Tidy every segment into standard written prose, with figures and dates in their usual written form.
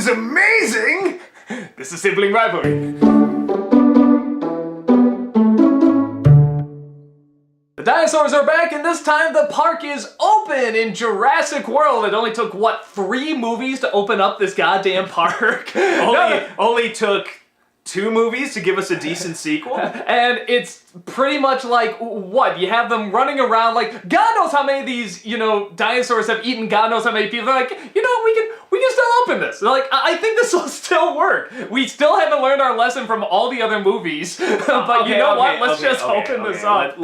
is amazing! This is Sibling Rivalry. The dinosaurs are back, and this time the park is open in Jurassic World. It only took, what, 3 movies to open up this goddamn park? Only took 2 movies to give us a decent sequel? And it's pretty much like, what, you have them running around like, God knows how many of these, dinosaurs have eaten God knows how many people. They're like, we can still open this. They're like, I think this will still work. We still haven't learned our lesson from all the other movies, but let's just open this up.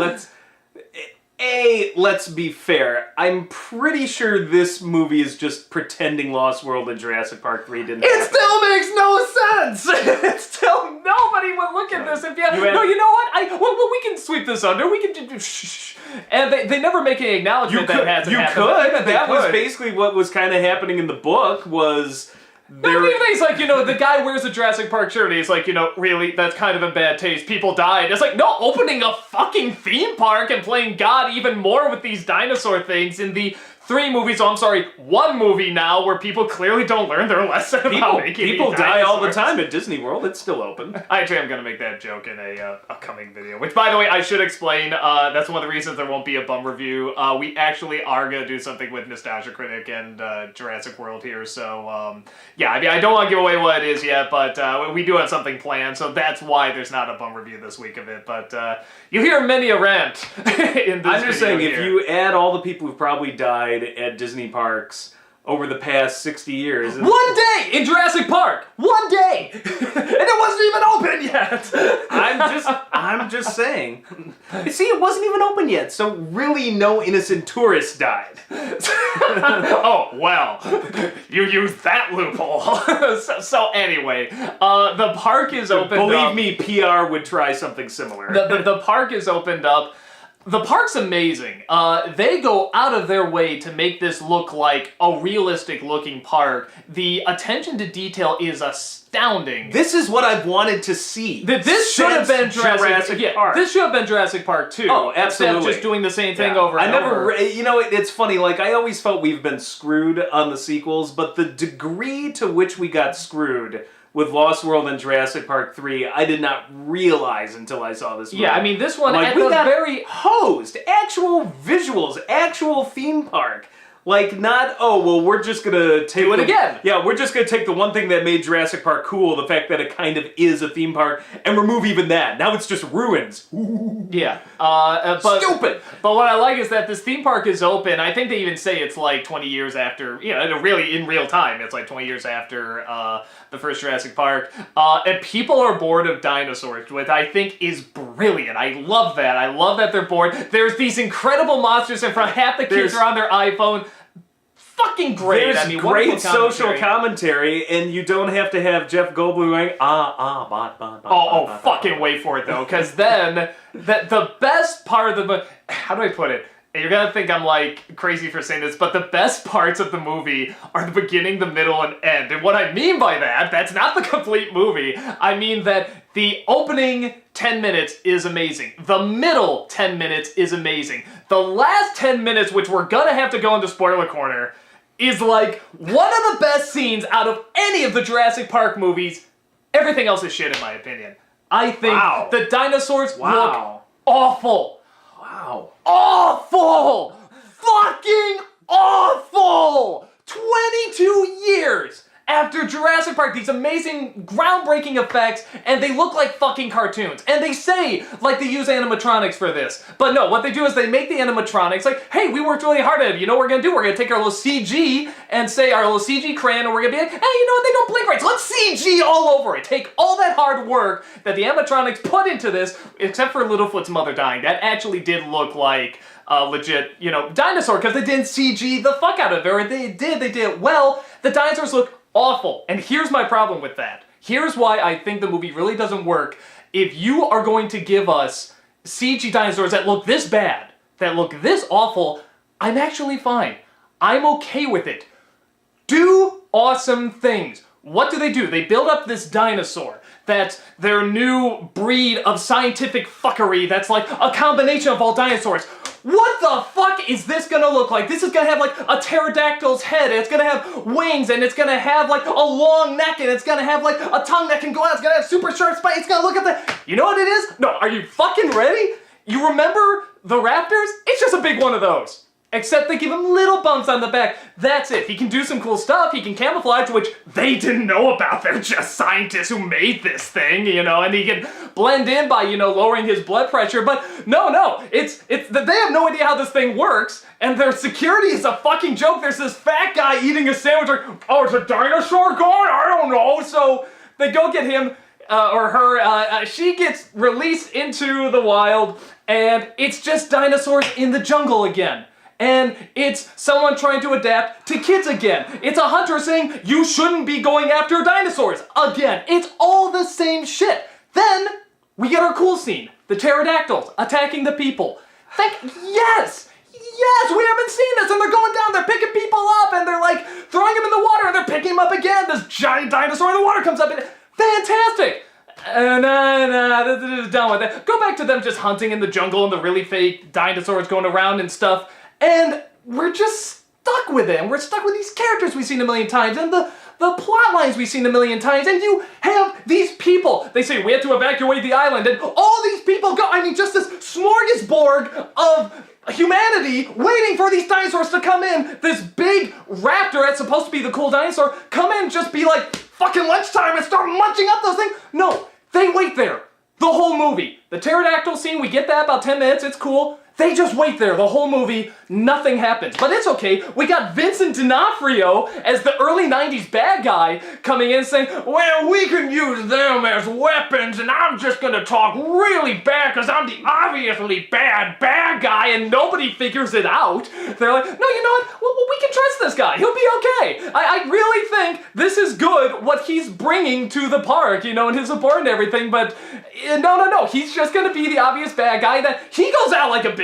Let's be fair. I'm pretty sure this movie is just pretending Lost World and Jurassic Park 3 didn't happen. It still makes no sense! It's still, nobody would look at this if you know what? We can sweep this under. We can shh. And they never make any acknowledgement that hasn't happened. That was basically what was kind of happening in the book was... He's like, the guy wears a Jurassic Park shirt and he's like, really, that's kind of in bad taste. People died. It's like, no, opening a fucking theme park and playing God even more with these dinosaur things in the 3 movies, 1 movie now where people clearly don't learn their lesson about making people die all the time at Disney World. It's still open. Actually, I'm going to make that joke in a upcoming video, which, by the way, I should explain. That's one of the reasons there won't be a bum review. We actually are going to do something with Nostalgia Critic and Jurassic World here, so, I don't want to give away what it is yet, but we do have something planned, so that's why there's not a bum review this week of it, but you hear many a rant in this I'm just saying, here. if you add all the people who've probably died at Disney parks over the past 60 years. One day in Jurassic Park! One day! And it wasn't even open yet! I'm just saying. See, it wasn't even open yet, so really no innocent tourist died. Oh, well. You used that loophole. so anyway, the park is opened up. Believe me, PR would try something similar. The park is opened up. The park's amazing. They go out of their way to make this look like a realistic-looking park. The attention to detail is astounding. This is what I've wanted to see. This should have been Jurassic Park. This should have been Jurassic Park 2. Oh, absolutely. Instead of just doing the same thing over and over. It's funny, I always felt we've been screwed on the sequels, but the degree to which we got screwed with Lost World and Jurassic Park 3, I did not realize until I saw this movie. Yeah, this one we got very hosed. Actual visuals, actual theme park. Not, we're just gonna take do it again. Yeah, we're just gonna take the one thing that made Jurassic Park cool, the fact that it kind of is a theme park, and remove even that. Now it's just ruins. Yeah. Stupid! But what I like is that this theme park is open. I think they even say it's 20 years after, really in real time, it's 20 years after the first Jurassic Park. And people are bored of dinosaurs, which I think is brilliant. I love that. I love that they're bored. There's these incredible monsters in front. Half the kids are on their iPhone. Fucking great. There's great social commentary, and you don't have to have Jeff Goldblum going, fucking wait for it, though, because then, the best part of the... How do I put it? You're gonna think I'm crazy for saying this, but the best parts of the movie are the beginning, the middle, and end. And what I mean by that's not the complete movie. I mean that the opening 10 minutes is amazing. The middle 10 minutes is amazing. The last 10 minutes, which we're gonna have to go into spoiler corner, is one of the best scenes out of any of the Jurassic Park movies. Everything else is shit in my opinion. I think the dinosaurs look awful. Wow. Awful! Fucking awful! 22 years after Jurassic Park, these amazing, groundbreaking effects, and they look like fucking cartoons. And they say, they use animatronics for this. But no, what they do is they make the animatronics hey, we worked really hard at it. You know what we're gonna do? We're gonna take our little CG and say our little CG crayon, and we're gonna be hey, you know what? They don't blink right, so let's CG all over it. Take all that hard work that the animatronics put into this, except for Littlefoot's mother dying. That actually did look like legit, dinosaur, because they didn't CG the fuck out of it, or they did it well. The dinosaurs look awful. And here's my problem with that. Here's why I think the movie really doesn't work. If you are going to give us CG dinosaurs that look this bad, that look this awful, I'm actually fine. I'm okay with it. Do awesome things. What do? They build up this dinosaur that's their new breed of scientific fuckery that's a combination of all dinosaurs. what the fuck is this gonna look like? This is gonna have like a pterodactyl's head, and it's gonna have wings, and it's gonna have like a long neck, and it's gonna have like a tongue that can go out, it's gonna have super sharp spikes, it's gonna look at the... You know what it is? No, are you fucking ready? You remember the raptors? It's just a big one of those. Except they give him little bumps on the back. That's it. He can do some cool stuff. He can camouflage, which they didn't know about. They're just scientists who made this thing, you know, and he can blend in by, you know, lowering his blood pressure. But no, it's they have no idea how this thing works, and their security is a fucking joke. There's this fat guy eating a sandwich like, oh, is a dinosaur gone? I don't know. So they go get him. Or her, she gets released into the wild, and it's just dinosaurs in the jungle again. And it's someone trying to adapt to kids again. It's a hunter saying, you shouldn't be going after dinosaurs again. It's all the same shit. Then, we get our cool scene. The pterodactyls attacking the people. Yes, we haven't seen this, and they're going down, they're picking people up, and they're like throwing them in the water, and they're picking them up again. This giant dinosaur in the water comes up, and fantastic. Nah, done with that. Go back to them just hunting in the jungle and the really fake dinosaurs going around and stuff. And we're just stuck with it. And we're stuck with these characters we've seen a million times. And the plot lines we've seen a million times. And you have these people. They say, we have to evacuate the island. And all these people go, I mean, just this smorgasbord of humanity waiting for these dinosaurs to come in. This big raptor that's supposed to be the cool dinosaur, come in and just be like, fucking lunchtime and start munching up those things. No, they wait there. The whole movie. The pterodactyl scene, we get that about 10 minutes, it's cool. They just wait there the whole movie, nothing happens. But it's okay, we got Vincent D'Onofrio as the early 90s bad guy coming in saying, well, we can use them as weapons and I'm just gonna talk really bad because I'm the obviously bad guy and nobody figures it out. They're like, no, you know what, well, we can trust this guy, he'll be okay. I really think this is good what he's bringing to the park, you know, and his support and everything, but no, he's just gonna be the obvious bad guy that he goes out like a bitch.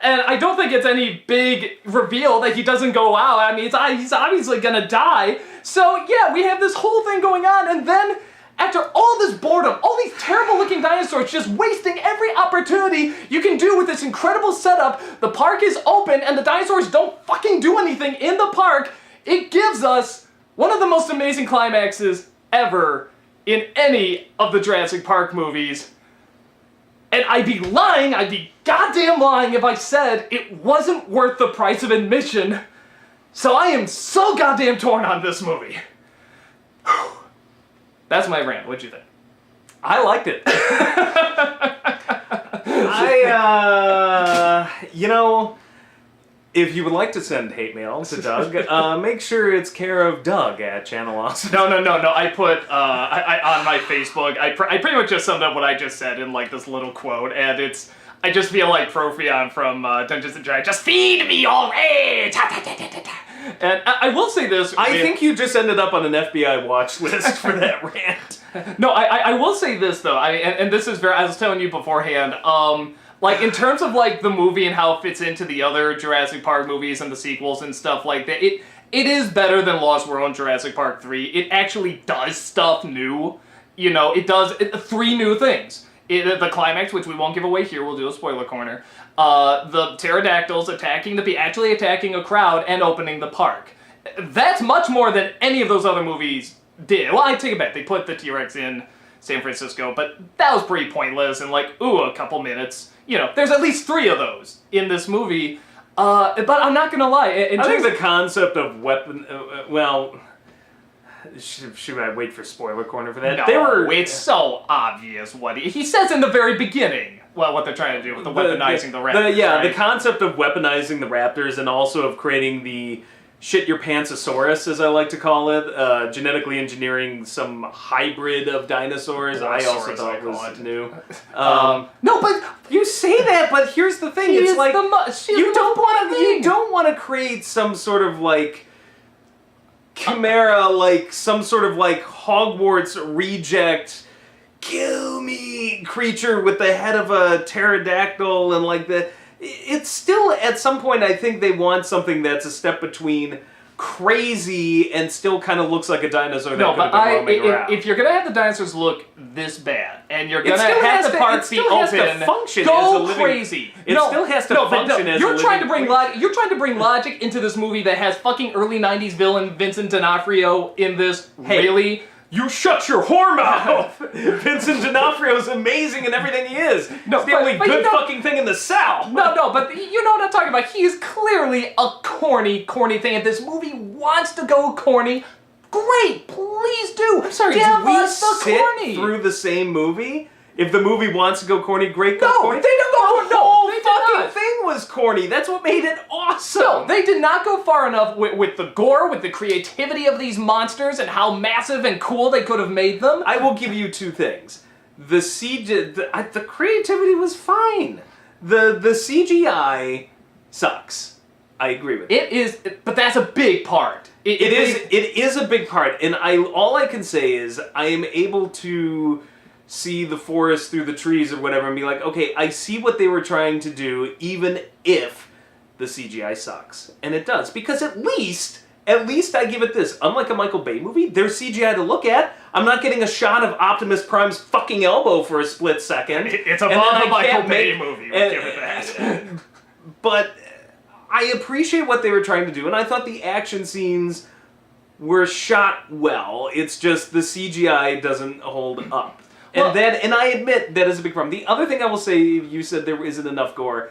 And I don't think it's any big reveal that he doesn't go out. I mean, he's obviously gonna die. So yeah, we have this whole thing going on, and then after all this boredom, all these terrible looking dinosaurs just wasting every opportunity you can do with this incredible setup, the park is open and the dinosaurs don't fucking do anything in the park, it gives us one of the most amazing climaxes ever in any of the Jurassic Park movies. And I'd be goddamn lying if I said it wasn't worth the price of admission. So I am so goddamn torn on this movie. That's my rant. What'd you think? I liked it. You know, if you would like to send hate mail to Doug, make sure it's care of Doug at Channel Awesome. No. I put on my Facebook. I pretty much just summed up what I just said in like this little quote, and I just feel like Profion from Dungeons and Dragons. Just feed me already. And I will say this. I think you just ended up on an FBI watch list for that rant. No, I will say this though. And this is I was telling you beforehand. Like, in terms of, like, the movie and how it fits into the other Jurassic Park movies and the sequels and stuff like that, it is better than Lost World and Jurassic Park 3. It actually does stuff new. You know, it does 3 new things. The climax, which we won't give away here, we'll do a spoiler corner. The pterodactyls actually attacking a crowd and opening the park. That's much more than any of those other movies did. Well, I take it back. They put the T-Rex in San Francisco, but that was pretty pointless and like, a couple minutes. You know, there's at least 3 of those in this movie, but I'm not gonna lie. I think the concept of weapon, should I wait for spoiler corner for that? No, it's so obvious what he says in the very beginning. Well, what they're trying to do with the weaponizing the raptors. Right? The concept of weaponizing the raptors and also of creating the shit your pantsosaurus, as I like to call it, genetically engineering some hybrid of dinosaurs. I also thought it was new. No, but you say that, but here's the thing: it's like you don't want to create some sort of like chimera, like some sort of like Hogwarts reject, kill me creature with the head of a pterodactyl and like the. It's still, at some point, I think they want something that's a step between crazy and still kind of looks like a dinosaur that No, could have but been roaming around. if you're gonna have the dinosaurs look this bad, and you're gonna still have has the to- parts it be still has to open, function as a go living- crazy. it still has to function as a you're trying to living bring creature. You're trying to bring logic into this movie that has fucking early '90s villain Vincent D'Onofrio in this. Hey. Really? You shut your whore mouth! Vincent D'Onofrio is amazing in everything he is. No, It's the but- only but good you know- fucking thing in the South. No, but you know what I'm talking about. He is clearly a corny thing. If this movie wants to go corny, great, please do. I'm sorry, give did we us the sit corny. through the same movie? If the movie wants to go corny, great, go No, corny. they don't go The no, whole they did fucking not. thing was corny. That's what made it awesome. No, they did not go far enough with the gore, with the creativity of these monsters, and how massive and cool they could have made them. I will give you two things. The the creativity was fine. The CGI sucks. I agree with It is, but that's a big part. It is a big part, and all I can say is I am able to see the forest through the trees or whatever and be like, okay, I see what they were trying to do, even if the CGI sucks. And it does, because at least I give it this. Unlike a Michael Bay movie, there's CGI to look at. I'm not getting a shot of Optimus Prime's fucking elbow for a split second. It's and above then a I Michael can't Bay make- movie, we'll give it that. But I appreciate what they were trying to do, and I thought the action scenes were shot well. It's just the CGI doesn't hold up. And I admit that is a big problem. The other thing I will say, you said there isn't enough gore.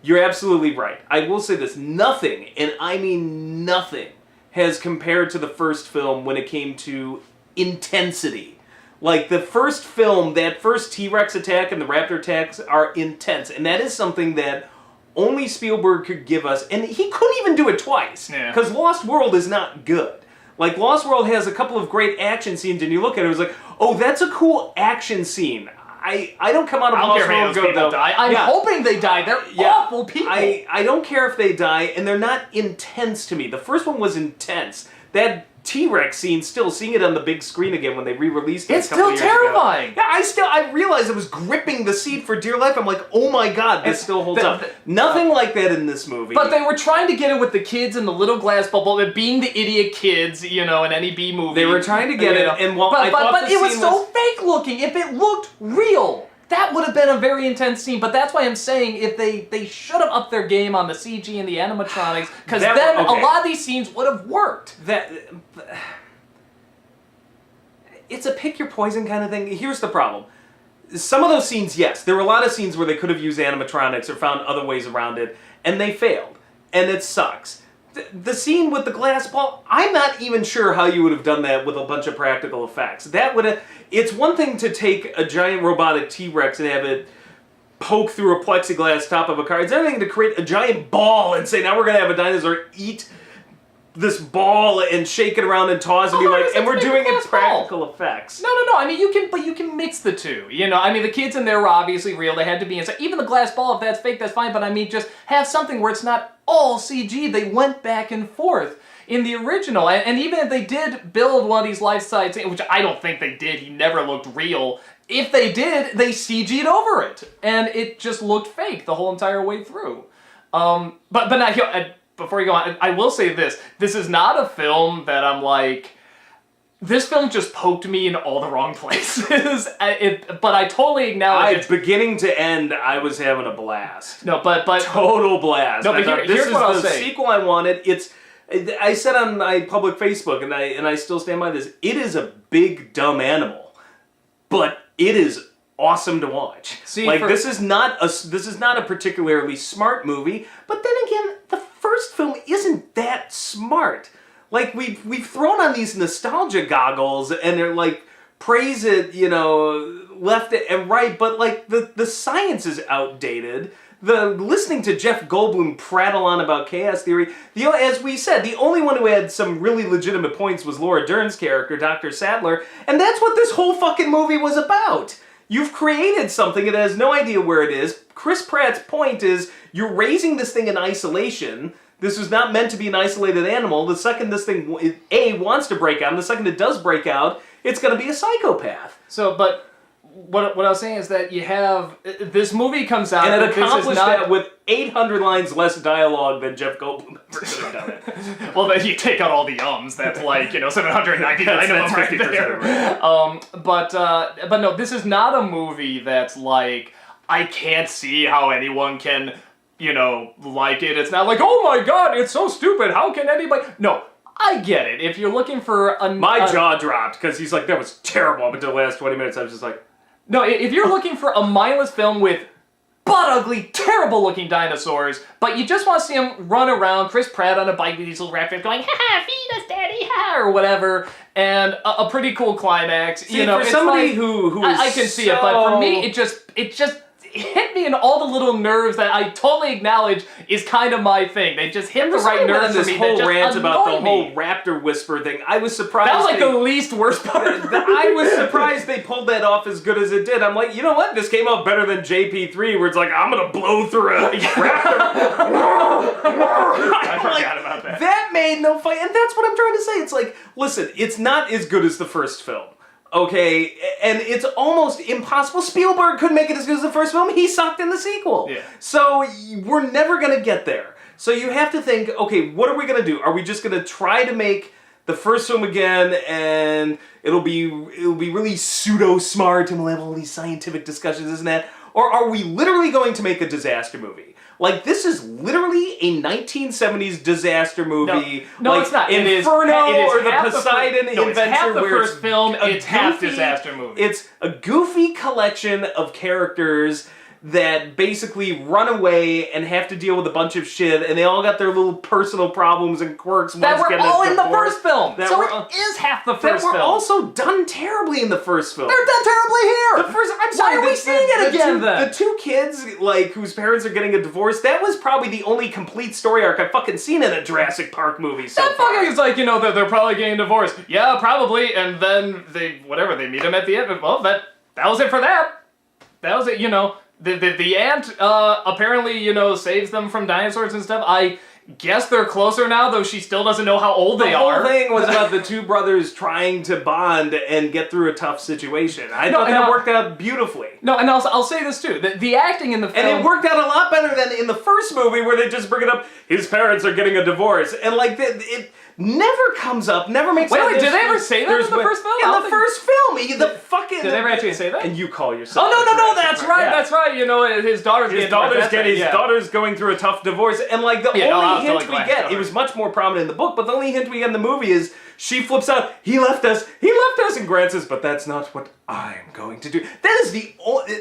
You're absolutely right. I will say this. Nothing, and I mean nothing, has compared to the first film when it came to intensity. Like, the first film, that first T-Rex attack and the Raptor attacks are intense. And that is something that only Spielberg could give us. And he couldn't even do it twice. Yeah. Because Lost World is not good. Like, Lost World has a couple of great action scenes, and you look at it, it's like, oh, that's a cool action scene. I don't come out of I don't Lost care if World those good, people though. die. I'm Yeah. hoping they die. They're awful people. I don't care if they die, and they're not intense to me. The first one was intense. That T-Rex scene, still seeing it on the big screen again when they re-released it. It's a couple still years ago. terrifying. Yeah, I realized it was gripping the seat for dear life. I'm like, oh my god, this still holds up. Nothing like that in this movie. But they were trying to get it with the kids in the little glass bubble, being the idiot kids, in any B movie. They were trying to get it, and while I thought but the it was scene so fake looking. If it looked real, that would have been a very intense scene. But that's why I'm saying if they should have upped their game on the CG and the animatronics, because That- then okay. a lot of these scenes would have worked. It's a pick your poison kind of thing. Here's the problem. Some of those scenes, yes. There were a lot of scenes where they could have used animatronics or found other ways around it, and they failed. And it sucks. The scene with the glass ball, I'm not even sure how you would have done that with a bunch of practical effects. That would have... It's one thing to take a giant robotic T-Rex and have it poke through a plexiglass top of a car. It's another thing to create a giant ball and say, now we're going to have a dinosaur eat this ball and shake it around and toss and be like, and we're doing it practical effects. No. I mean, you can mix the two. I mean, the kids in there were obviously real. They had to be inside. Even the glass ball, if that's fake, that's fine. But I mean, just have something where it's not all CG. They went back and forth in the original. And even if they did build one of these life-size, which I don't think they did, he never looked real. If they did, they CG'd over it. And it just looked fake the whole entire way through. But now, before you go on, I will say this. This is not a film that I'm like... This film just poked me in all the wrong places. But I totally acknowledge it. Beginning to end, I was having a blast. No, but... Total blast. No, but I thought, here's this is what I'll the say. sequel I wanted. I said on my public Facebook, and I still stand by this, it is a big, dumb animal. But it is awesome to watch. See, this is not a particularly smart movie, but then again, the first film isn't that smart. Like, we've thrown on these nostalgia goggles and they're like, praise it, left and right, but like the science is outdated. Listening to Jeff Goldblum prattle on about chaos theory, as we said, the only one who had some really legitimate points was Laura Dern's character, Dr. Sadler, and that's what this whole fucking movie was about. You've created something, it has no idea where it is. Chris Pratt's point is, you're raising this thing in isolation. This was not meant to be an isolated animal. The second this thing, A, wants to break out, and the second it does break out, it's going to be a psychopath. So, but what I was saying is that you have this movie comes out And it this is accomplished not- that with 800 lines less dialogue than Jeff Goldblum ever could have done it. Well, then you take out all the ums. That's like 799 of them That's right 50% there. of it. But no, this is not a movie that's like I can't see how anyone can like it. It's not like, oh my god, it's so stupid. How can anybody? No, I get it. If you're looking for My jaw dropped because he's like, that was terrible. Up until the last 20 minutes, I was just like, no, if you're looking for a mindless film with butt ugly, terrible looking dinosaurs, but you just want to see them run around, Chris Pratt on a bike with these little raptors going, ha, feed us, daddy, ha, or whatever, and a pretty cool climax. see, for for somebody like, who I is can see it, but for me, so- it just hit me in all the little nerves that I totally acknowledge is kind of my thing. They just hit the right nerves for this me. whole that just rant about the annoy me. whole raptor whisper thing. I was surprised. That was like the least worst part. I was surprised they pulled that off as good as it did. I'm like, you know what? This came out better than JP3, where it's like, I'm gonna blow through a raptor. I forgot about that. That made no fight, and that's what I'm trying to say. It's like, listen, it's not as good as the first film. Okay, and it's almost impossible. Spielberg couldn't make it as good as the first film. He sucked in the sequel. Yeah. So we're never gonna get there. So you have to think, okay, what are we gonna do? Are we just gonna try to make the first film again, and it'll be really pseudo smart, and we'll have all these scientific discussions, isn't that? Or are we literally going to make a disaster movie? Like, this is literally a 1970s disaster movie. No, like it's not. Inferno It is or the half Poseidon no, it's Adventure. half the where first film, a it's half disaster movie. It's a goofy collection of characters that basically run away and have to deal with a bunch of shit, and they all got their little personal problems and quirks. that One's were getting a all in the divorce. first film. That So were- it is half the That first were film. also done terribly in the first film. They're done terribly here. The first, I'm sorry, Why are we seeing it again then? The two kids, like, whose parents are getting a divorce, that was probably the only complete story arc I've fucking seen in a Jurassic Park movie so That far. fucking is like, that they're probably getting divorced. Yeah, probably. And then they meet him at the end. Well, that was it for that. That was it, The aunt, apparently, saves them from dinosaurs and stuff. I guess they're closer now, though she still doesn't know how old they The whole are. thing was about the two brothers trying to bond and get through a tough situation. I thought and that I'll- worked out beautifully. No, and I'll say this too. The acting in the film... And it worked out a lot better than in the first movie where they just bring it up, his parents are getting a divorce. And like, it never comes up, never makes Wait, sense. did they ever say that in the first film? I In don't the think- first film, the fucking... Did they ever actually say that? And you call yourself... Oh, no, Jurassic that's Park. right, Yeah. that's right. His daughter's His daughter's going through a tough divorce, and like the Yeah, no, I only was hint totally we glad get, she it was much more prominent in the book, but the only hint we get in the movie is she flips out, he left us, and Grant says, but that's not what I'm going to do. That is the only...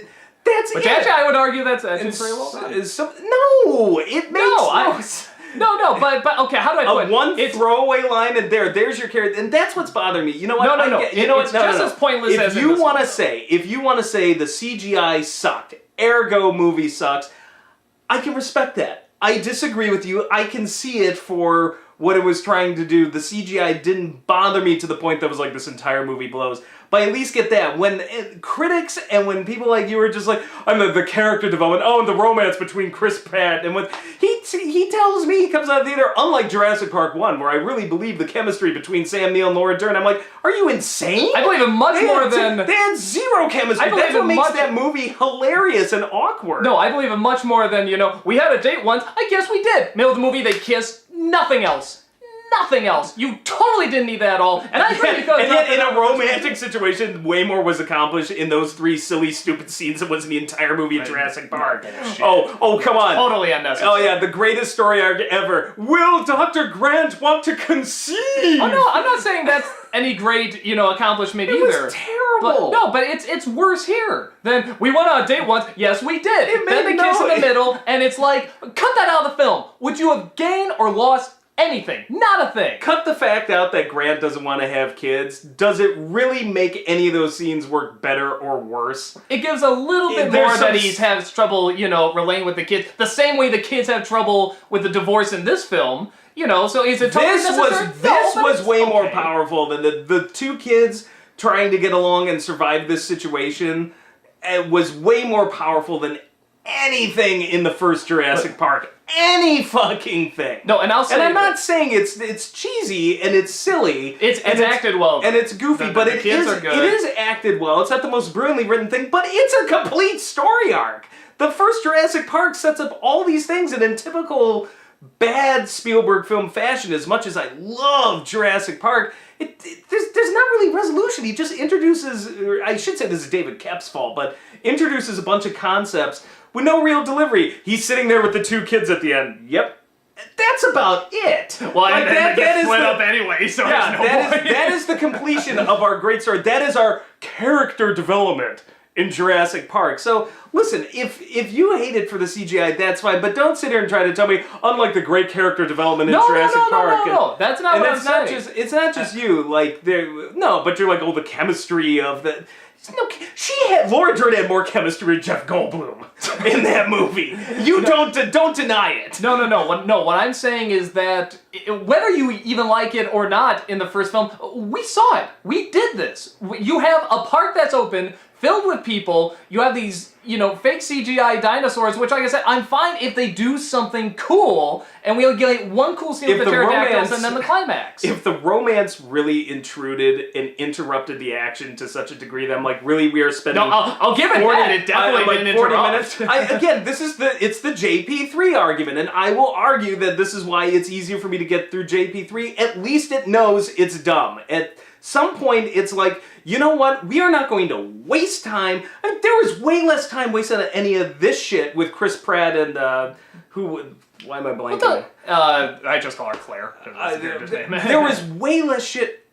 That's Which it. actually, I would argue that's actually And pretty well done. no, it makes No, but okay, how do I put it? one It's- throwaway line, and there's your character, and that's what's bothering me. You know what? No. You know It's what? just as pointless as if in you this want to one. say the CGI sucked, ergo movie sucks, I can respect that. I disagree with you. I can see it for what it was trying to do. The CGI didn't bother me to the point that was like, this entire movie blows. But I at least get that. When critics and when people like you are just like, I'm the character development, and the romance between Chris Pratt, and when he tells me, he comes out of the theater, unlike Jurassic Park 1, where I really believe the chemistry between Sam Neill and Laura Dern, I'm like, are you insane? I believe it much more than... They had zero chemistry. I believe That's what it makes much- that movie hilarious and awkward. No, I believe it much more than, we had a date once. I guess we did. Middle of the movie, they kiss. Nothing else. Nothing else. You totally didn't need that at all. And I agree because... And yet, in a romantic situation, way more was accomplished in those 3 silly, stupid scenes that was in the entire movie of Jurassic Park. Oh, come on. Totally unnecessary. Oh, yeah, the greatest story arc ever. Will Dr. Grant want to conceive? Oh, no, I'm not saying that's any great, accomplishment It either. was terrible. But it's worse here. Then we went on a date once. Yes, we did. It Then made the kiss in the no- middle, and it's like, cut that out of the film. Would you have gained or lost anything? Not a thing. Cut the fact out that Grant doesn't want to have kids. Does it really make any of those scenes work better or worse? It gives a little bit There's more that some he has trouble, relating with the kids. The same way the kids have trouble with the divorce in this film. So is it totally necessary? This No, but was it's way more okay. powerful than the two kids trying to get along and survive this situation. It was way more powerful than anything in the first Jurassic Park. Any fucking thing. No, and I'll say, and I'm not saying it's cheesy and it's silly. It's acted well, and it's goofy, but it is acted well. It's not the most brilliantly written thing, but it's a complete story arc. The first Jurassic Park sets up all these things, and in typical bad Spielberg film fashion, as much as I love Jurassic Park, there's not really resolution. He just introduces, or I should say this is David Koepp's fault, but introduces a bunch of concepts with no real delivery. He's sitting there with the two kids at the end. Yep. That's about it. Well, like, and that split up anyway, so yeah, that is the completion of our great story. That is our character development in Jurassic Park. So, listen, if you hate it for the CGI, that's fine, but don't sit here and try to tell me, unlike the great character development in Jurassic Park. No, that's not what I'm saying. It's not just you, like, but you're like, oh, the chemistry of the... No, Laura Dern had more chemistry with Jeff Goldblum in that movie. You don't deny it. No. What I'm saying is that whether you even like it or not in the first film, we saw it. We did this. You have a park that's open, filled with people. You have these, fake CGI dinosaurs, which, like I said, I'm fine if they do something cool, and we'll get one cool scene with the pterodactyls and then the climax. If the romance really intruded and interrupted the action to such a degree that I'm like, really, we are spending... No, I'll give it 40, that. It definitely didn't 40 interrupt. minutes. Again, it's the JP3 argument, and I will argue that this is why it's easier for me to get through JP3. At least it knows it's dumb. At some point, it's like, you know what? We are not going to waste time. I mean, there was way less time wasted on any of this shit with Chris Pratt and why am I blanking? I just call her Claire. There was way less shit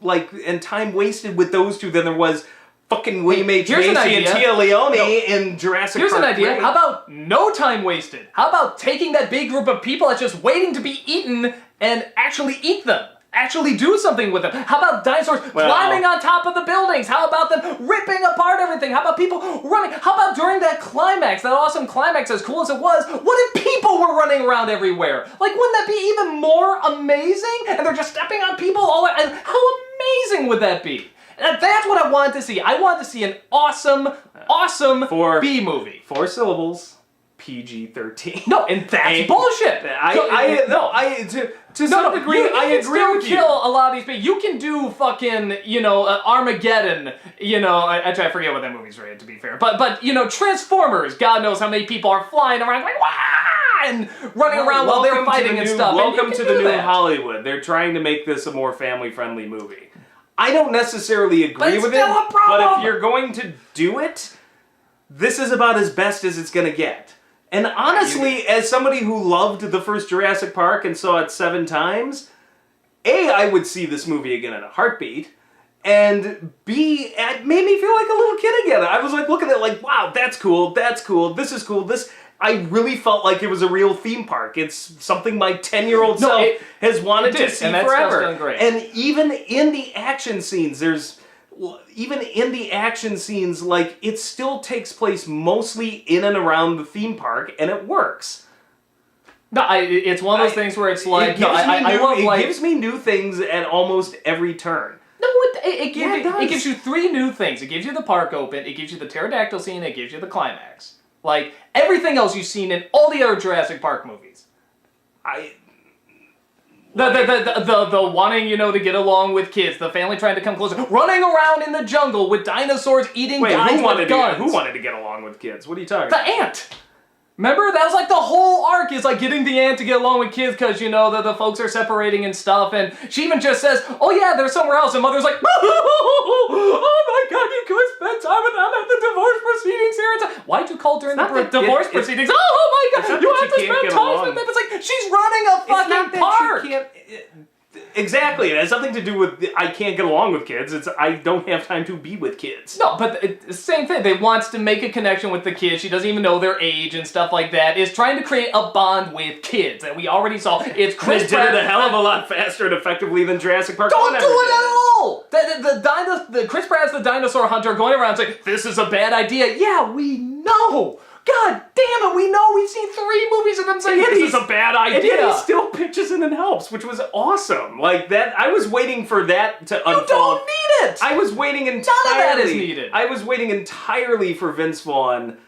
and time wasted with those two than there was fucking William H. Macy and Tia Leone in Jurassic Park. Here's an idea. 3. How about no time wasted? How about taking that big group of people that's just waiting to be eaten and actually eat them? Actually do something with them. How about dinosaurs climbing on top of the buildings? How about them ripping apart everything? How about people running? How about during that climax, that awesome climax, as cool as it was, what if people were running around everywhere? Like, wouldn't that be even more amazing? And they're just stepping on people all the way. How amazing would that be? And that's what I wanted to see. I wanted to see an awesome B movie. 4 syllables. PG-13. No, and that's bullshit. To some degree, I agree with you. You can kill a lot of these people. You can do fucking, Armageddon. Actually, I forget what that movie's rated, to be fair. But Transformers. God knows how many people are flying around like wah and running around while they're fighting and stuff. Welcome to the new Hollywood. They're trying to make this a more family-friendly movie. I don't necessarily agree with it, but if you're going to do it, this is about as best as it's going to get. And honestly, as somebody who loved the first Jurassic Park and saw it 7 times, A, I would see this movie again in a heartbeat, and B, it made me feel like a little kid again. I was like looking at it like, wow, that's cool, this is cool, I really felt like it was a real theme park. It's something my 10-year-old self has wanted to see forever. Done great. And even in the action scenes, like, it still takes place mostly in and around the theme park, and it works. No, it's one of those things where it's like, it gives me new things at almost every turn. No, it gives you 3 new things. It gives you the park open, it gives you the pterodactyl scene, it gives you the climax. Like, everything else you've seen in all the other Jurassic Park movies. The wanting, to get along with kids, the family trying to come closer, running around in the jungle with dinosaurs eating guys with guns. Who wanted to get along with kids? What are you talking about? The ant! Remember? That was like the whole arc is like getting the ant to get along with kids because, the folks are separating and stuff, and she even just says, oh yeah, they're somewhere else, and Mother's like, oh my god, you could spend time with them at the divorce proceedings here. It's like, why'd you call during the divorce proceedings? Oh my god, you have to spend time with them. It's like, she's running a fucking park! Exactly, it has something to do with I can't get along with kids. It's I don't have time to be with kids. No, but it's the same thing. They wants to make a connection with the kids. She doesn't even know their age and stuff like that. Is trying to create a bond with kids, and we already saw it's Chris Pratt. Did it a hell of a lot faster and effectively than Jurassic Park. Don't do it at all. The Chris Pratt's the dinosaur hunter going around saying this is a bad idea. Yeah, we know. God damn it, we know we've seen 3 movies of them saying this is a bad idea. And yet he still pitches in and helps, which was awesome. Like that, I was waiting for that to unfold. You don't need it! I was waiting entirely. None of that is needed. I was waiting entirely for Vince Vaughn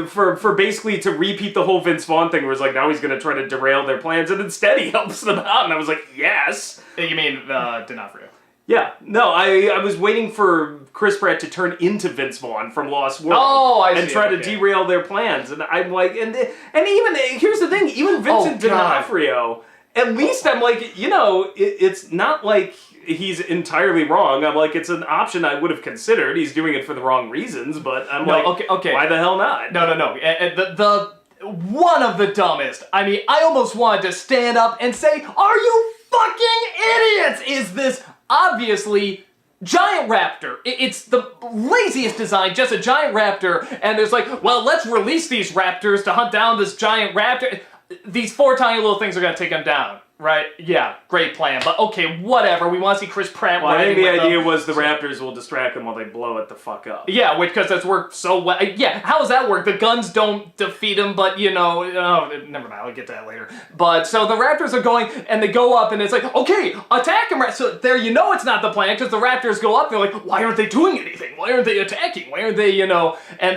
for basically to repeat the whole Vince Vaughn thing, where it's like now he's gonna try to derail their plans, and instead he helps them out, and I was like, yes. You mean D'Onofrio? Yeah, no, I was waiting for Chris Pratt to turn into Vince Vaughn from Lost World. Oh, I see. And try to derail their plans, and I'm like, and even here's the thing, even Vincent D'Onofrio, at least I'm like, it's not like he's entirely wrong. I'm like, it's an option I would have considered. He's doing it for the wrong reasons, but I'm okay. Why the hell not? No. The one of the dumbest. I mean, I almost wanted to stand up and say, "Are you fucking idiots?" Is this obviously giant raptor? It's the laziest design, just a giant raptor, and there's like, well, let's release these raptors to hunt down this giant raptor. These 4 tiny little things are gonna take them down. Right? Yeah, great plan. But okay, whatever. We want to see Chris Pratt. Well, I think the idea was the Raptors will distract them while they blow it the fuck up. Yeah, because that's worked so well. Yeah, how does that work? The guns don't defeat them, but never mind. I'll get to that later. But so the Raptors are going, and they go up, and it's like, okay, attack them. So there, it's not the plan, because the Raptors go up. They're like, why aren't they doing anything? Why aren't they attacking? Why aren't they, And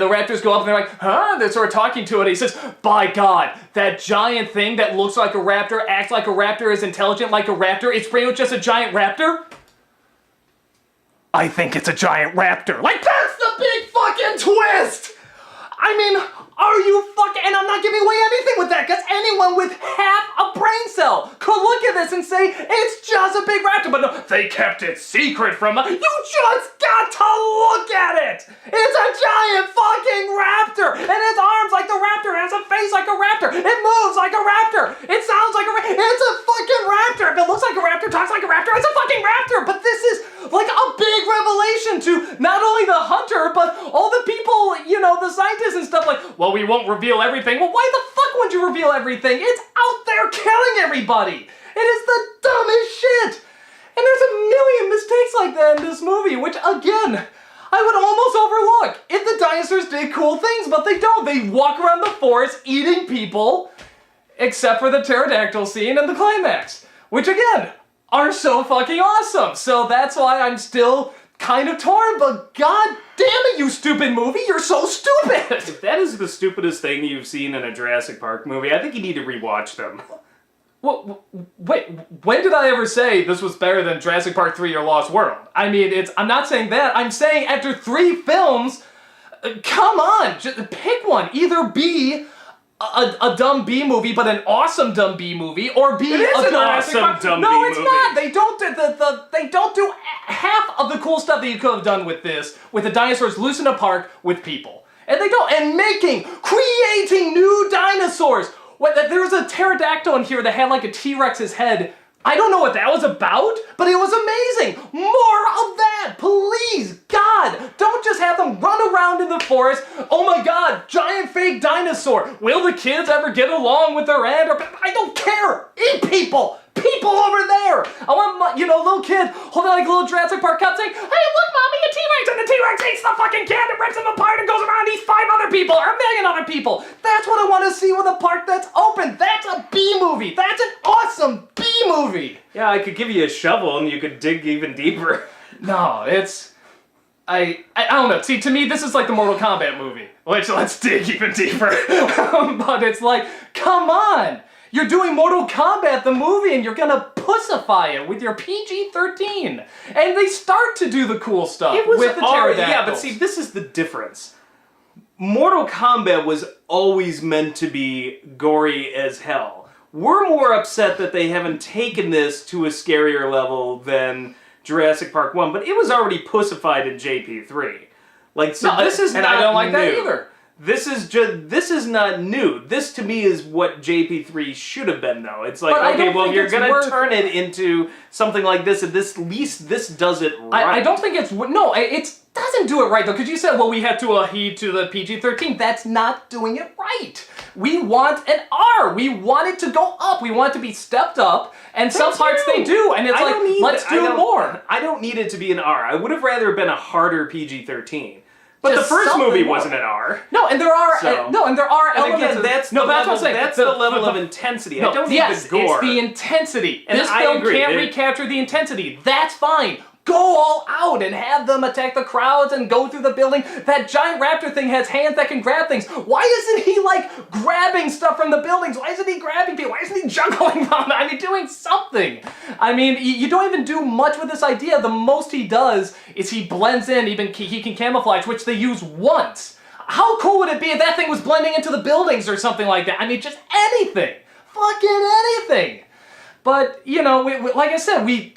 the Raptors go up, and they're like, huh? They're sort of talking to it. He says, by God, that giant thing that looks like a raptor, acts like a raptor, is intelligent like a raptor, it's pretty much just a giant raptor? I think it's a giant raptor. Like, that's the big fucking twist! I mean, are you fucking... And I'm not giving away anything with that, because anyone with half a brain cell could look at this and say, it's just a big raptor, but no, they kept it secret from us. You just got to look at it! It's a giant fucking raptor! And its arms like the raptor, it has a face like a raptor, it moves like a raptor, it sounds like a raptor, it's a fucking raptor! If it looks like a raptor, talks like a raptor, it's a fucking raptor! But this is like a big revelation to not only the hunter, but all the people, the scientists and stuff like, well, we won't reveal everything. Well, why the fuck would you reveal everything? It's out there killing everybody! It is the dumbest shit! And there's a million mistakes like that in this movie, which, again, I would almost overlook if the dinosaurs did cool things, but they don't. They walk around the forest eating people, except for the pterodactyl scene and the climax, which, again, are so fucking awesome. So that's why I'm still kind of torn, but god damn it, you stupid movie, you're so stupid! If that is the stupidest thing you've seen in a Jurassic Park movie, I think you need to rewatch them. Well, wait, when did I ever say this was better than Jurassic Park 3 or Lost World? I mean, I'm not saying that, I'm saying after 3 films, come on, just pick one. Either be a dumb B movie, but an awesome dumb B movie, or be it is a an awesome dumb No, B it's movie. not. They don't do they don't do half of the cool stuff that you could have done with this, with the dinosaurs loose in a park with people. And they don't. And creating new dinosaurs. There was a pterodactyl in here that had like a T-Rex's head. I don't know what that was about, but it was amazing. More of that, please, God. Don't just have them run around in the forest. Oh my God, giant fake dinosaur. Will the kids ever get along with their aunt? I don't care. Eat people. People over there. I want, little kid holding like a little Jurassic Park cup saying, hey, look, Mommy, a T-Rex. And the T-Rex eats the fucking kid and rips him apart and goes around and eats 5 other people or a million other people. That's what I want to see with a park that's open. That's a B movie. That's an awesome B movie. Yeah, I could give you a shovel and you could dig even deeper. No, it's... I don't know. See, to me, this is like the Mortal Kombat movie. Which, let's dig even deeper. But it's like, come on. You're doing Mortal Kombat, the movie, and you're gonna pussify it with your PG-13. And they start to do the cool stuff with the pterodactyls. Yeah, but see, this is the difference. Mortal Kombat was always meant to be gory as hell. We're more upset that they haven't taken this to a scarier level than Jurassic Park 1, but it was already pussified in JP3. This is not I don't like new. that either. This is not new. This to me is what JP3 should have been, though. It's like, okay, well, if you're gonna turn it into something like this, at least this does it right. I don't think it doesn't do it right, though, because you said, well, we had to heed to the PG-13. That's not doing it right. We want an R. We want it to go up. We want it to be stepped up, and some parts they do, and it's let's do more. I don't need it to be an R. I would have rather been a harder PG-13. But the first movie wasn't an R. No, and there are elements. Again, that's the level of intensity. I don't need the gore. It's the intensity. And this film can't recapture the intensity. That's fine. go all out and have them attack the crowds and go through the building. That giant raptor thing has hands that can grab things. Why isn't he like grabbing stuff from the buildings? Why isn't he grabbing people? Why isn't he juggling them? I mean, doing something. I mean, you don't even do much with this idea. The most he does is he blends in, even he can camouflage, which they use once. How cool would it be if that thing was blending into the buildings or something like that? I mean, just anything. Fucking anything. But, you know, like I said, we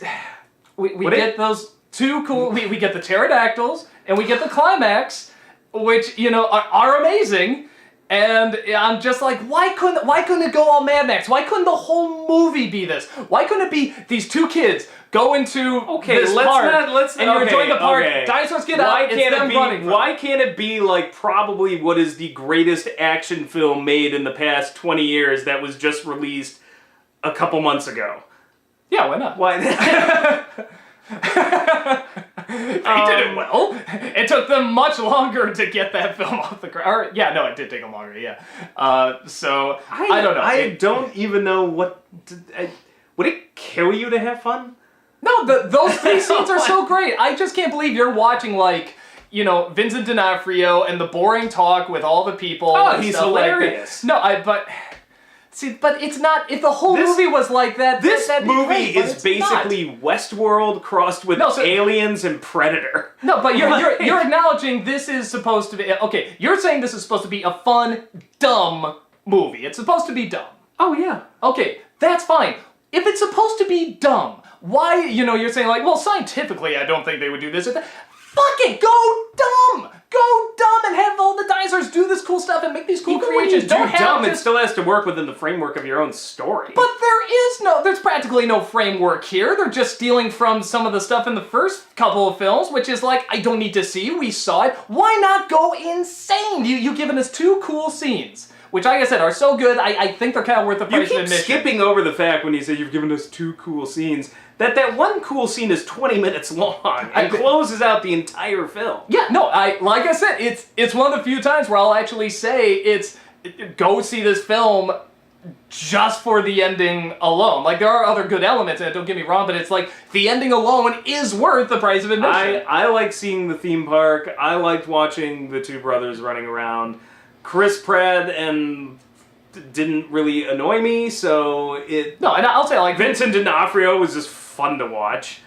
get those two cool, we get the pterodactyls, and we get the climax, which, you know, are amazing. And I'm just like, why couldn't it go all Mad Max? Why couldn't the whole movie be this? Why couldn't it be these two kids go into this park, and you're enjoying the park, dinosaurs get out, it's them running. Why can't it be like probably what is the greatest action film made in the past 20 years that was just released a couple months ago? Yeah, why not? Why? They did it well. It took them much longer to get that film off the ground. Yeah, no, it did take them longer, yeah. So, I don't know. I don't even know what... would it kill you to have fun? No, those three scenes are so great. I just can't believe you're watching, like, you know, Vincent D'Onofrio and the boring talk with all the people. Oh, and he's stuff hilarious. Like but... See, but it's not, if the whole movie was like that, this movie is basically Westworld crossed with Aliens and Predator. No, but you're acknowledging this is supposed to be, okay, you're saying this is supposed to be a fun, dumb movie. It's supposed to be dumb. Oh, yeah. Okay, that's fine. If it's supposed to be dumb, why, you know, you're saying like, well, scientifically, I don't think they would do this or that. Fuck it, go dumb! Go dumb and have all the dinosaurs do this cool stuff and make these cool creations. Don't have dumb, it still has to work within the framework of your own story. But there's practically no framework here. They're just stealing from some of the stuff in the first couple of films, which is like, I don't need to see, we saw it. Why not go insane? You've given us two cool scenes, which, like I said, are so good, I think they're kind of worth the price of admission. You keep skipping over the fact when you say you've given us two cool scenes, that one cool scene is 20 minutes long and closes out the entire film. Yeah, no, like I said, it's one of the few times where I'll actually say go see this film just for the ending alone. Like, there are other good elements in it, don't get me wrong, but it's like, the ending alone is worth the price of admission. I like seeing the theme park. I liked watching the two brothers running around. Chris Pratt and... didn't really annoy me, so it... No, and I'll say, like... Vincent D'Onofrio was just fun to watch.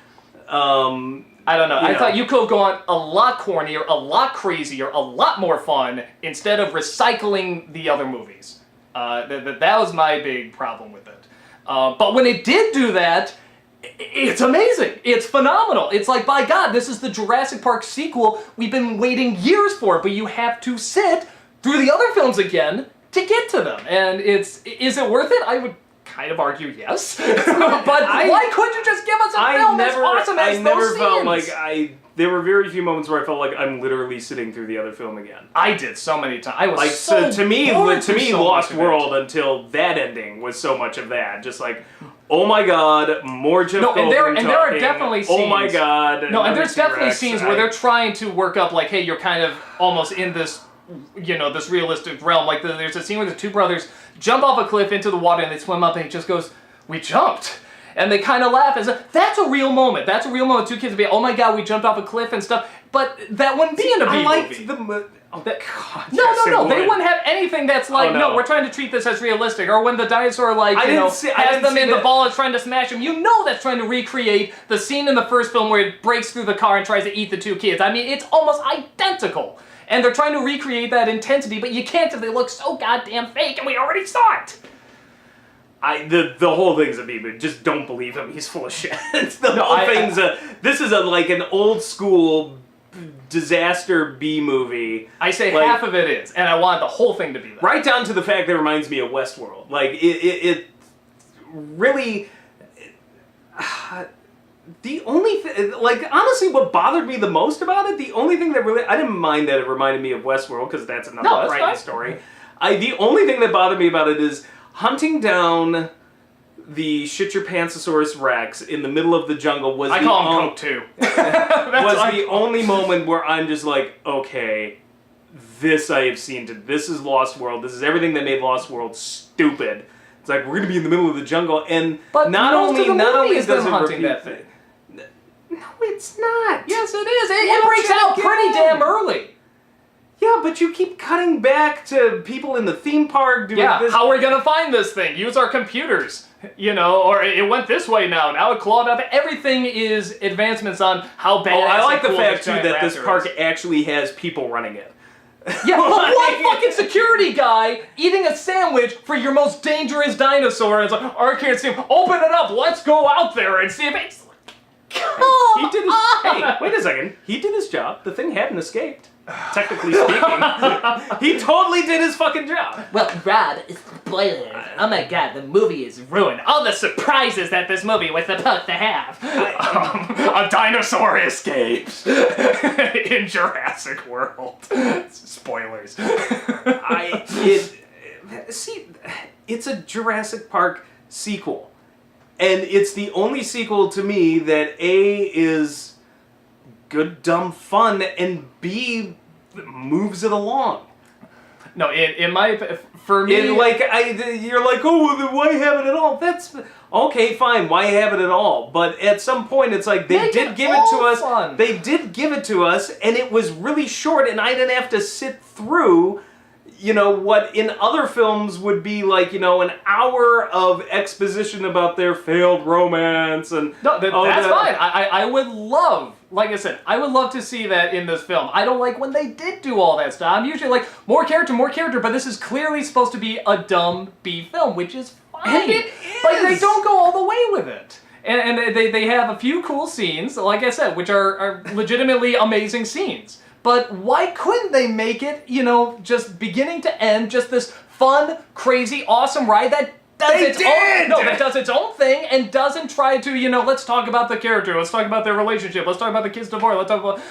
I don't know. I thought you could have gone a lot cornier, a lot crazier, a lot more fun, instead of recycling the other movies. That was my big problem with it. But when it did do that, it's amazing. It's phenomenal. It's like, by God, this is the Jurassic Park sequel we've been waiting years for, but you have to sit through the other films again to get to them. And is it worth it? I would kind of argue yes. But why couldn't you just give us a film as awesome as those scenes? I never felt like there were very few moments where I felt like I'm literally sitting through the other film again. I did so many times. I was like, so to me, Lost World until that ending was so much of that. Just like, oh my God, more Jeff Goldblum and there are definitely scenes. Oh my God. No, and there's definitely scenes where they're trying to work up like, hey, you're kind of almost in this, you know, this realistic realm. Like, there's a scene where the two brothers jump off a cliff into the water and they swim up and he just goes, we jumped. And they kind of laugh as that's a real moment. That's a real moment. Two kids would be, oh my God, we jumped off a cliff and stuff. But that wouldn't be in a B movie. I liked the... Oh, God. No. They wouldn't have anything that's like, no, we're trying to treat this as realistic. Or when the dinosaur, like, has them in the ball and trying to smash them. You know that's trying to recreate the scene in the first film where it breaks through the car and tries to eat the two kids. I mean, it's almost identical. And they're trying to recreate that intensity, but you can't because they look so goddamn fake and we already saw it. The whole thing's a B-movie. Just don't believe him. He's full of shit. Whole thing's this is like an old school disaster B-movie. I say like, half of it is, and I want the whole thing to be that. Right down to the fact that it reminds me of Westworld. Like, it really... the only thing... Like, honestly, what bothered me the most about it, the only thing that really... I didn't mind that it reminded me of Westworld, because that's another frightening story. The only thing that bothered me about it is hunting down the Shit-Your-Pantsosaurus Rex in the middle of the jungle was I call him Coke, too. was the only moment where I'm just like, okay, this I have seen. This is Lost World. This is everything that made Lost World stupid. It's like, we're going to be in the middle of the jungle, and but not only is does it hunting repeat that thing. No, It's not. Yes, it is. It Watch breaks it out pretty again. damn early. Yeah, but you keep cutting back to people in the theme park doing Yeah, this. how are we gonna find this thing? Use our computers, you know, or it went this way now it clawed up. Everything is advancements on how bad. Oh, I like the fact too that this park actually has people running it. Yeah, but one fucking security guy eating a sandwich for your most dangerous dinosaur, and it's like, I can't see him. Open it up, let's go out there and see if it's... He did his, hey, wait a second. He did his job. The thing hadn't escaped. Technically speaking. He totally did his fucking job. Well, Rob, spoilers. Oh my god, the movie is ruined. All the surprises that this movie was supposed to have. A dinosaur escapes in Jurassic World. Spoilers. See, it's a Jurassic Park sequel. And it's the only sequel to me that A, is good, dumb fun, and B, moves it along. No, for me... You're like, oh, well, then why have it at all? That's, okay, fine, why have it at all? But at some point, it's like, they did give it to us. Fun. They did give it to us, and it was really short, and I didn't have to sit through, you know, what in other films would be like, you know, an hour of exposition about their failed romance and... No, that's fine. I would love, like I said, I would love to see that in this film. I don't like when they did do all that stuff. I'm usually like, more character, but this is clearly supposed to be a dumb B film, which is fine. And it is! Like, they don't go all the way with it. And they have a few cool scenes, like I said, which are legitimately amazing scenes. But why couldn't they make it, you know, just beginning to end, just this fun, crazy, awesome ride that does that does its own thing and doesn't try to, you know, let's talk about the character, let's talk about their relationship, let's talk about the kids' divorce,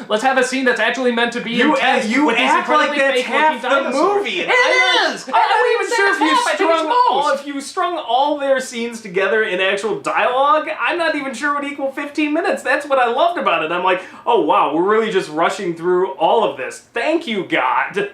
let's have a scene that's actually meant to be intense. You with these act like incredibly that's half the dinosaurs. movie. It is! I'm not even sure most. if you strung all their scenes together in actual dialogue, I'm not even sure it would equal 15 minutes. That's what I loved about it. I'm like, oh wow, we're really just rushing through all of this. Thank you, God.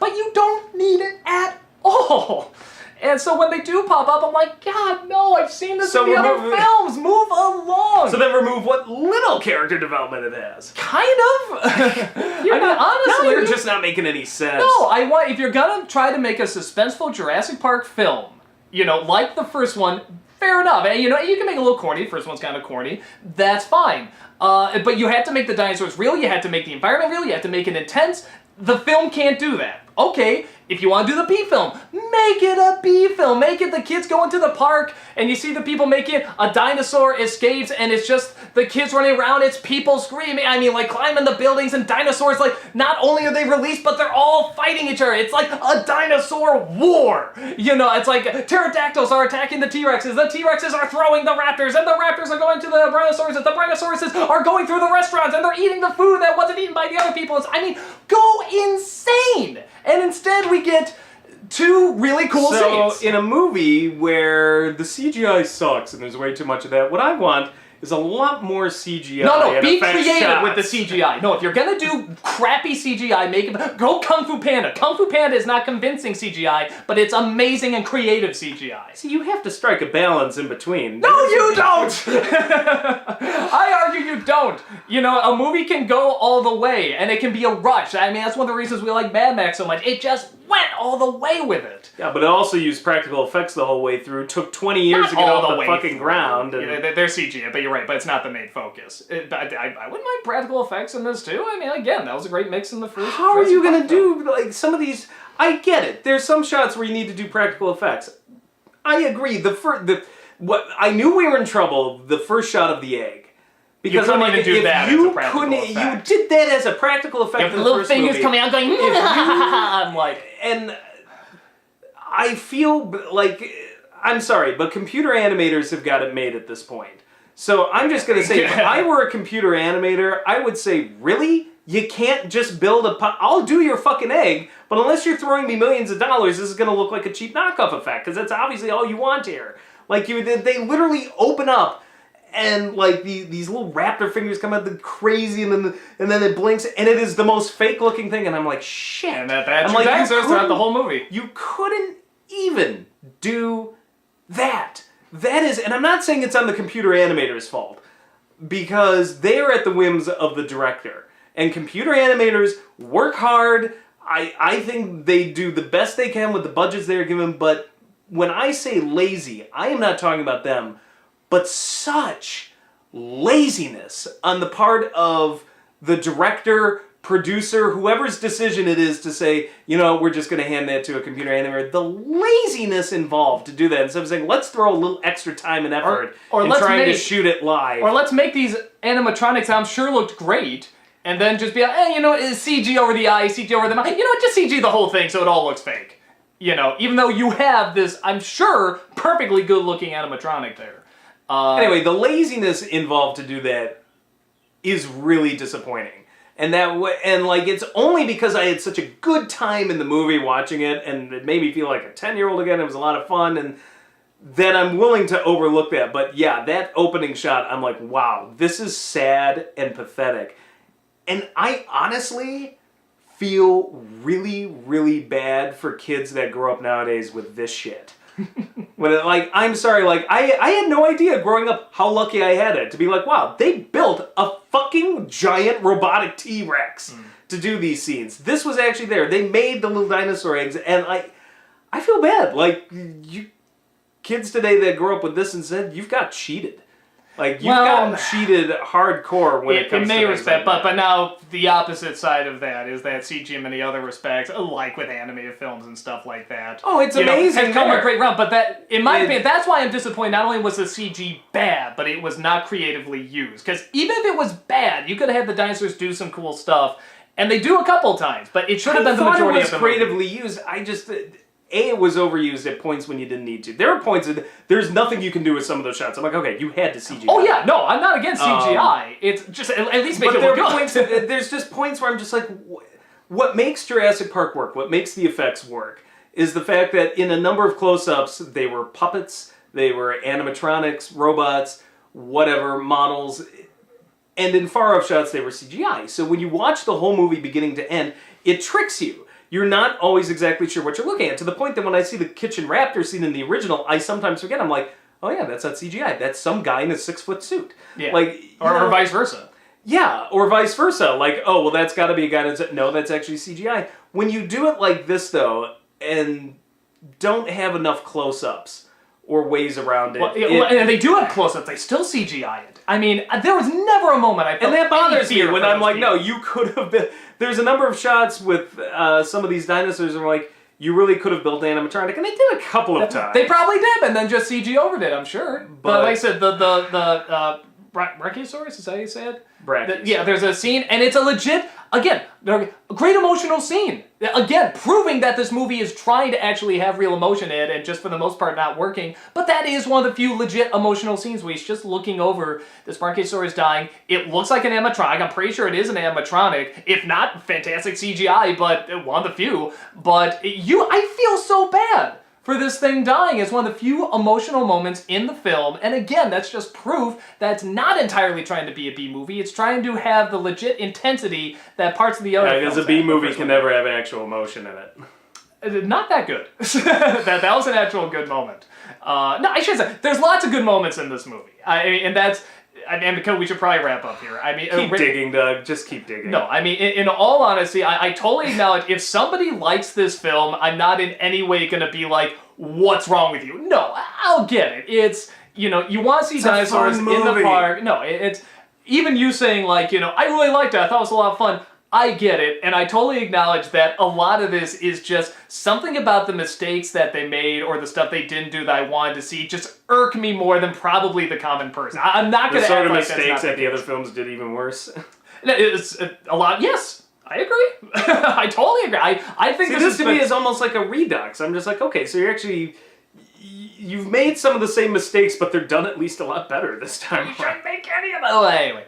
But you don't need it at all. And so when they do pop up, I'm like, God, no, I've seen this in the other films. Move along. So then remove what little character development it has. Kind of. Honestly, now you're just not making any sense. No, if you're gonna try to make a suspenseful Jurassic Park film, you know, like the first one, fair enough. And, you know, you can make it a little corny. The first one's kind of corny. That's fine. But you had to make the dinosaurs real. You had to make the environment real. You had to make it intense. The film can't do that. Okay, if you want to do the B film, make it a B film. Make it the kids go into the park and you see the people make it a dinosaur escapes and it's just the kids running around, it's people screaming, I mean like climbing the buildings and dinosaurs, like not only are they released but they're all fighting each other. It's like a dinosaur war. You know, it's like pterodactyls are attacking the T-Rexes, the T-Rexes are throwing the raptors and the raptors are going to the brontosauruses, the brontosauruses are going through the restaurants and they're eating the food that wasn't eaten by the other people. I mean, go insane! And instead we get two really cool scenes. So, in a movie where the CGI sucks and there's way too much of that, what I want is a lot more CGI. No, be effect creative shots. with the CGI. No, if you're gonna do crappy CGI, go Kung Fu Panda. Kung Fu Panda is not convincing CGI, but it's amazing and creative CGI. See, you have to strike a balance in between. No, you don't! I argue you don't. You know, a movie can go all the way, and it can be a rush. I mean, that's one of the reasons we like Mad Max so much. It just went all the way with it. Yeah, but it also used practical effects the whole way through. Took 20 years to get off the fucking ground. And... Yeah, they're CGI, but you're right, but it's not the main focus. I wouldn't mind practical effects in this too. I mean, again, that was a great mix in the first. How are you gonna do, like, some of these... I get it. There's some shots where you need to do practical effects. I agree. What I knew we were in trouble, the first shot of the egg. Because I'm like, do that as a practical effect. You did that as a practical effect If in the the little first fingers movie. coming out going, I'm like... And I feel like, I'm sorry, but computer animators have got it made at this point. So I'm just going to say, if I were a computer animator, I would say, really? You can't just build I'll do your fucking egg, but unless you're throwing me millions of dollars, this is going to look like a cheap knockoff effect, because that's obviously all you want here. Like, they literally open up, and like these little raptor fingers come out the crazy, and then it blinks, and it is the most fake looking thing, and I'm like, shit. And that's like, dinosaurs throughout the whole movie. You couldn't even do that. That is, and I'm not saying it's on the computer animator's fault. because they are at the whims of the director. And computer animators work hard. I think they do the best they can with the budgets they're given, but when I say lazy, I am not talking about them, but such laziness on the part of the director, producer, whoever's decision it is to say, we're just going to hand that to a computer animator. The laziness involved to do that instead of saying, let's throw a little extra time and effort in trying to shoot it live. Or let's make these animatronics I'm sure looked great, and then just be like, it's CG over the eye, CG over the mouth. Just CG the whole thing so it all looks fake. Even though you have this, I'm sure, perfectly good-looking animatronic there. Anyway, the laziness involved to do that is really disappointing. And it's only because I had such a good time in the movie watching it, and it made me feel like a 10-year-old again. It was a lot of fun, and then I'm willing to overlook that. But yeah, that opening shot, I'm like, wow, this is sad and pathetic. And I honestly feel really, really bad for kids that grow up nowadays with this shit. I'm sorry, I had no idea growing up how lucky I had it to be like, wow, they built a fucking giant robotic T-Rex to do these scenes. This was actually there. They made the little dinosaur eggs, and I feel bad. You kids today that grew up with this and said, you've got cheated. You've gotten cheated hardcore when it comes to in many respects, but now the opposite side of that is that CG in many other respects, like with animated films and stuff like that. Oh, it's amazing. Has come a great run, but that, in my opinion, that's why I'm disappointed. Not only was the CG bad, but it was not creatively used. Because even if it was bad, you could have had the dinosaurs do some cool stuff, and they do a couple times, but it should have been the majority of the movie. It was creatively used. It was overused at points when you didn't need to. There are points that there's nothing you can do with some of those shots. I'm like, okay, you had to CGI. Oh yeah, no, I'm not against CGI. It's just at least make it look good. There's just points where I'm just like, what makes Jurassic Park work, what makes the effects work, is the fact that in a number of close-ups, they were puppets, they were animatronics, robots, whatever, models, and in far-off shots, they were CGI. So when you watch the whole movie beginning to end, it tricks you. You're not always exactly sure what you're looking at, to the point that when I see the kitchen raptor scene in the original, I sometimes forget. I'm like, oh yeah, that's not CGI. That's some guy in a 6-foot suit. Yeah. Or vice versa. Yeah, or vice versa. Oh, well, that's got to be a guy that's... No, that's actually CGI. When you do it like this, though, and don't have enough close-ups or ways around it... and they do have close-ups. They still CGI it. I mean, there was never a moment I felt... And that bothers me when I'm like, no, you could have been... There's a number of shots with some of these dinosaurs and we're like, you really could have built animatronic, and they did a couple of times. They probably did, and then just CG over it, I'm sure. But like I said, the Brachiosaurus, is that how you say it? Yeah, there's a scene, and it's a legit, again, a great emotional scene. Again, proving that this movie is trying to actually have real emotion in it, and just for the most part not working. But that is one of the few legit emotional scenes where he's just looking over this Brachiosaurus dying. It looks like an animatronic. I'm pretty sure it is an animatronic. If not, fantastic CGI, but one of the few. But I feel so bad for this thing dying. It's one of the few emotional moments in the film, and again, that's just proof that it's not entirely trying to be a B-movie. It's trying to have the legit intensity that parts of the other films because a B-movie can never have actual emotion in it. Not that good. that was an actual good moment. No, I should say, there's lots of good moments in this movie. And we should probably wrap up here. Keep digging, Doug. Just keep digging. No, in all honesty, I totally acknowledge if somebody likes this film, I'm not in any way going to be like, what's wrong with you? No, I'll get it. It's, you want to see dinosaurs in the park. No, it's, even you saying I really liked it, I thought it was a lot of fun. I get it, and I totally acknowledge that a lot of this is just something about the mistakes that they made or the stuff they didn't do that I wanted to see just irk me more than probably the common person. I'm not going to act like that's not mistakes that the other films did even worse. It's a lot, yes. I agree. I totally agree. I think this to me is almost like a redux. I'm just like, okay, so you've made some of the same mistakes, but they're done at least a lot better this time. You shouldn't make any of them. Oh, anyway.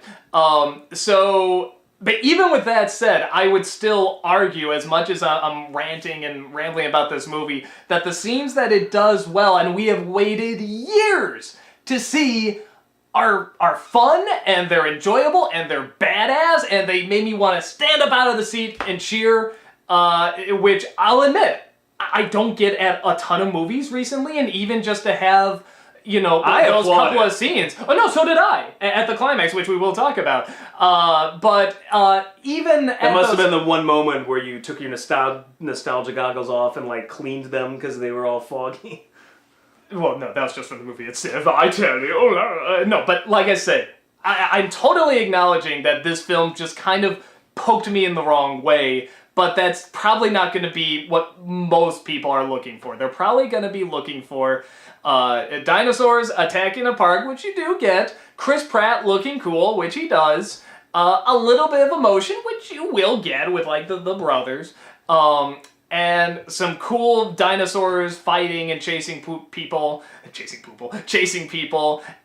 But even with that said, I would still argue, as much as I'm ranting and rambling about this movie, that the scenes that it does well, and we have waited years to see, are fun, and they're enjoyable, and they're badass, and they made me want to stand up out of the seat and cheer, which I'll admit, I don't get at a ton of movies recently, and even just to have I those applaud couple it. of scenes. Oh no, so did I at the climax, which we will talk about. But even That must have been the one moment where you took your nostalgia goggles off and like cleaned them because they were all foggy. Well, no, that was just from the movie itself. I tell you, no. But like I said, I'm totally acknowledging that this film just kind of poked me in the wrong way. But that's probably not going to be what most people are looking for. They're probably going to be looking for dinosaurs attacking a park, which you do get. Chris Pratt looking cool, which he does. A little bit of emotion, which you will get with like the brothers. And some cool dinosaurs fighting and chasing people.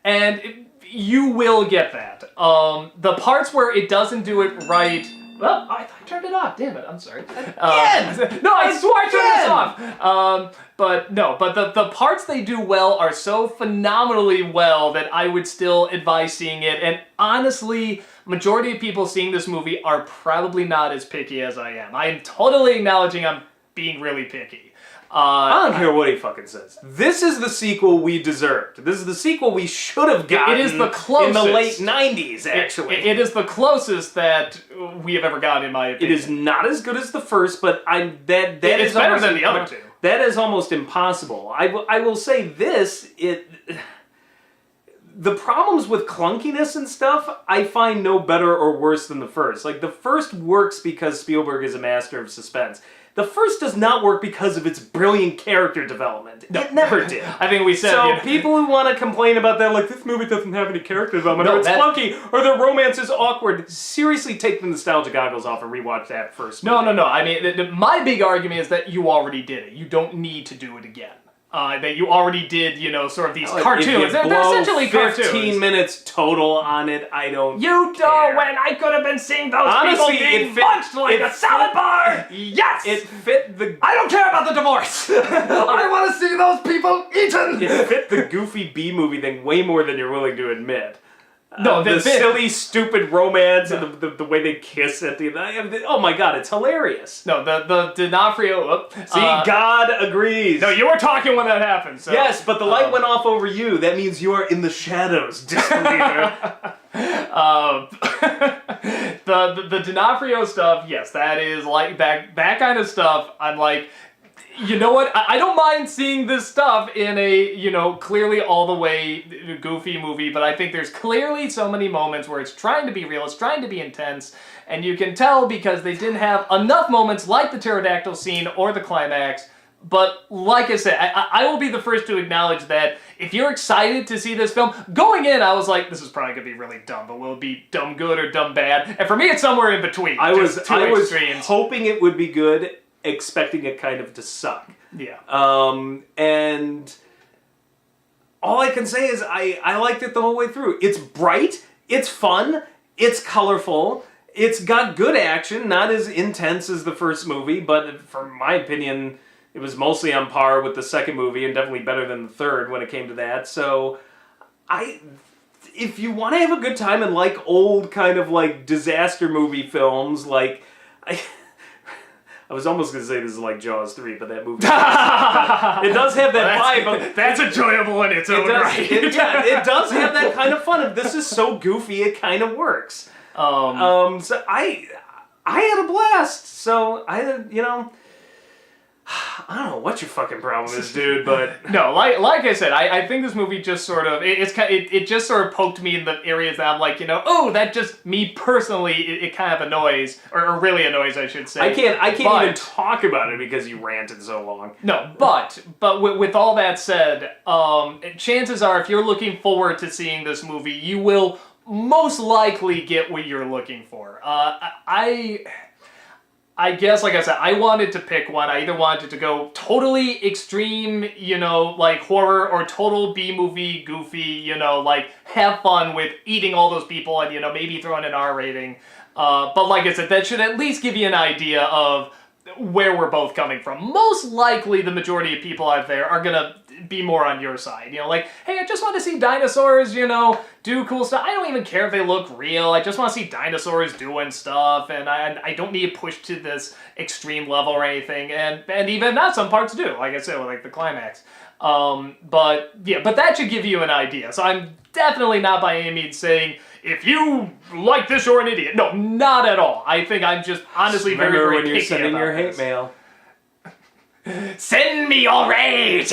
And you will get that. The parts where it doesn't do it right... Well, I turned it off. Damn it! I'm sorry. Again! No, I swore I turned this off. But the parts they do well are so phenomenally well that I would still advise seeing it. And honestly, majority of people seeing this movie are probably not as picky as I am. I am totally acknowledging I'm being really picky. I don't care what he fucking says. This is the sequel we deserved. This is the sequel we should have gotten. It is the closest. In the late 90s, actually. It is the closest that we have ever gotten, in my opinion. It is not as good as the first, but that It's is better almost than the other two. That is almost impossible. I will say this, the problems with clunkiness and stuff, I find no better or worse than the first. Like, the first works because Spielberg is a master of suspense. The first does not work because of its brilliant character development. No. It never did. I think we said... So people who want to complain about that, like, this movie doesn't have any character development, or it's clunky, or the romance is awkward, seriously take the nostalgia goggles off and rewatch that first movie. No. I mean, my big argument is that you already did it. You don't need to do it again. That you already did, sort of these cartoons. If you They're blow essentially 15 cartoons. minutes total on it, I don't You care. know when I could have been seeing those Honestly, people being it fit- munched like it a fit- salad bar! Yes! It fit the... I don't care about the divorce! I want to see those people eaten! It fit the goofy B-movie thing way more than you're willing to admit. No, the silly, stupid romance and the way they kiss at the end. Oh my god, it's hilarious. No, the D'Onofrio... See, God agrees. No, you were talking when that happened, so... Yes, but the light went off over you. That means you are in the shadows, disbeliever. The D'Onofrio stuff, yes, that is like that kind of stuff. I'm like, you know what? I don't mind seeing this stuff in a, clearly all the way goofy movie, but I think there's clearly so many moments where it's trying to be real, it's trying to be intense, and you can tell because they didn't have enough moments like the pterodactyl scene or the climax. But like I said, I will be the first to acknowledge that if you're excited to see this film, going in, I was like, this is probably going to be really dumb, but will it be dumb good or dumb bad? And for me, it's somewhere in between. I was extremes. hoping it would be good, expecting it kind of to suck. Yeah. And all I can say is I liked it the whole way through. It's bright, it's fun, it's colorful, it's got good action, not as intense as the first movie, but for my opinion, it was mostly on par with the second movie and definitely better than the third when it came to that. So, if you want to have a good time and like old kind of like disaster movie films, like I was almost going to say this is like Jaws 3, but that movie it does have that vibe. But that's enjoyable in its own right. It does have that kind of fun. This is so goofy, it kind of works. So I had a blast. So I don't know what your fucking problem is, dude, but... No, like I said, I think this movie just sort of... It just sort of poked me in the areas that I'm like, oh, that just, me personally, it kind of annoys, or really annoys, I should say. I can't even talk about it because you ranted so long. No, but with all that said, chances are, if you're looking forward to seeing this movie, you will most likely get what you're looking for. I guess, like I said, I wanted to pick one. I either wanted to go totally extreme, like horror, or total B-movie, goofy, like have fun with eating all those people and, maybe throw in an R rating. But like I said, that should at least give you an idea of where we're both coming from. Most likely, the majority of people out there are gonna be more on your side. You know, like, hey, I just want to see dinosaurs, you know, do cool stuff. I don't even care if they look real. I just want to see dinosaurs doing stuff, and I don't need to push to this extreme level or anything. And even that, some parts do, like I said, with, like, the climax. But that should give you an idea. So I'm definitely not by any means saying, if you like this, you're an idiot. No, not at all. I think I'm just honestly very, very when you're picky sending about your hate this. mail. Send me your rage!